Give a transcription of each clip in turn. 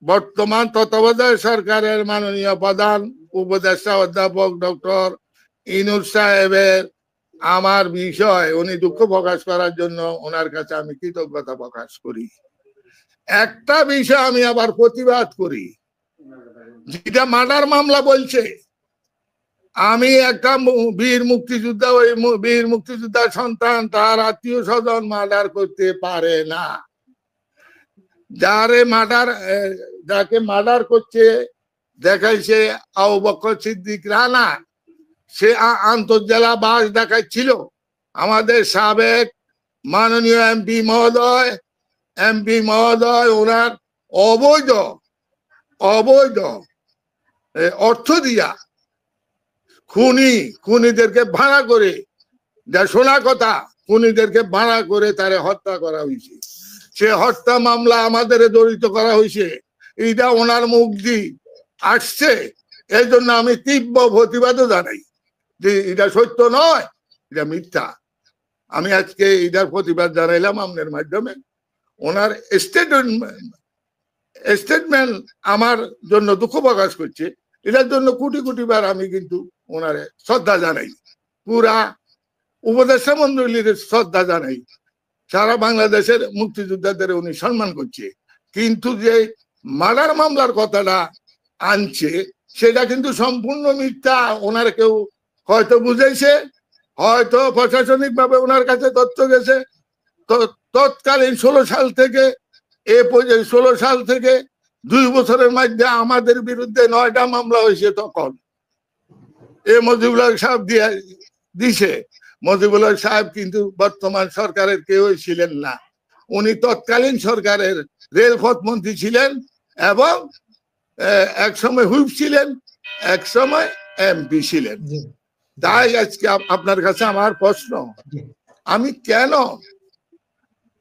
বর্তমান তত্ত্বাবধায়ক সরকারের মাননীয় প্রধান উপদেষ্টা অধ্যাপক ডক্টর ইউনূস সাহেবের আমার বিষয় উনি দুঃখ প্রকাশ করার জন্য ওনার কাছে আমি কৃতজ্ঞতা প্রকাশ করি। একটা বিষয় আমি আবার প্রতিবাদ করি, যেটা মার্ডার মামলা বলছে। আমি একটা বীর মুক্তিযোদ্ধা, ওই বীর মুক্তিযোদ্ধার সন্তান তার আত্মীয় স্বজন মার্ডার করতে পারে না। যাকে মার্ডার করছে দেখাইছে আবু বকর সিদ্দিক রানা, সে আন্তঃজেলা বাস দেখাচ্ছিল। আমাদের সাবেক মাননীয় এমপি মহোদয় ওনার অবৈধ অর্থ দিয়া খুনিদেরকে ভাড়া করে, যা শোনা কথা, খুনিদেরকে ভাড়া করে তারে হত্যা করা হয়েছে। সে হত্যা মামলা আমাদের জড়িত করা হয়েছে, এটা ওনার মুখ দিয়ে আসছে। এই জন্য আমি তীব্র প্রতিবাদও জানাই যে এটা সত্য নয়, এটা মিথ্যা। আমি আজকে এটার প্রতিবাদ জানাইলাম আপনার মাধ্যমে। ওনার স্টেটমেন্ট আমার জন্য দুঃখ প্রকাশ করছে, এটার জন্য কোটি কোটি বার আমি কিন্তু ওনারে শ্রদ্ধা জানাই, পুরা উপদেষ্টা মন্ডলীর শ্রদ্ধা জানাই। সারা বাংলাদেশের মুক্তিযোদ্ধাদের উনি সম্মান করছে, কিন্তু যে মার্ডার মামলার কথাটা আনছে সেটা কিন্তু সম্পূর্ণ মিথ্যা। ওনার কেউ হয়তো বুঝেছে, হয়তো প্রশাসনিক ভাবে ওনার কাছে তথ্য গেছে। তৎকালীন 16 সাল থেকে 2 বছরের মধ্যে আমাদের বিরুদ্ধে 9টা মামলা হয়েছে। তখন মুজিবুল হক সাহেব দিছে। মুজিবুল হক সাহেব কিন্তু বর্তমান সরকারের কেউ ছিলেন না, উনি তৎকালীন সরকারের রেলপথ মন্ত্রী ছিলেন এবং এক সময় হুইপ ছিলেন, এক সময় এমপি ছিলেন। তাই আজকে আপনার কাছে আমার প্রশ্ন, আমি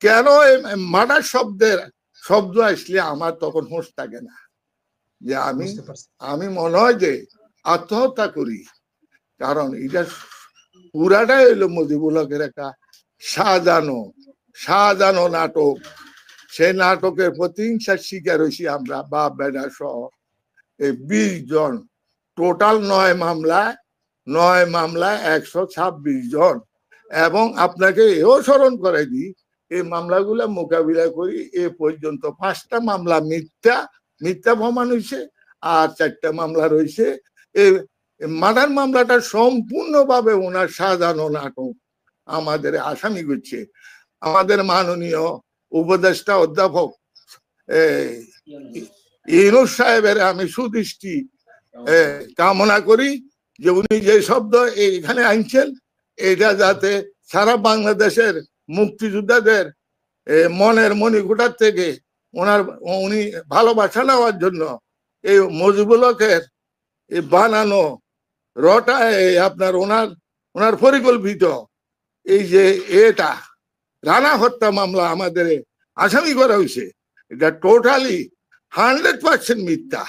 কেন মার্ডার শব্দ আসলে আমার তখন হোশ থাকে না, যে আমি মনে হয় যে আত্মহত্যা করি। কারণ এটা পুরাটাই হইলো মুজিবুল হকের একটা সাজানো নাটক। সেই নাটকের প্রতিহিংসার শিকার হয়েছি আমরা, বাপ বেটা সহ 20 জন। টোটাল 9 মামলায় 126 জন। এবং আপনাকে এও স্মরণ করে দিই, এই মামলাগুলা মোকাবিলা করি এ পর্যন্ত 5টা মামলা মিথ্যা প্রমাণ হয়েছে, আর 4টা মামলা রয়েছে। এই মার্ডার মামলাটা সম্পূর্ণভাবে ওনার সাজানো নাটক আমাদের আসামি করছে। আমাদের মাননীয় উপদেষ্টা অধ্যাপক ইউনূস সাহেবের আমি সুদৃষ্টি কামনা করি যে উনি যে শব্দ এখানে আনছেন এটা যাতে সারা বাংলাদেশের মুক্তিযোদ্ধাদের মনের মণিকূটার থেকে উনি ভালোবাসা নেওয়ার জন্য এই মুজিবুল হকের বানানো রটা আপনার ওনার পরিকল্পিত এই যে এটা রানা হত্যা মামলা আমাদের আসামি করা হয়েছে, এটা টোটালি 100% মিথ্যা।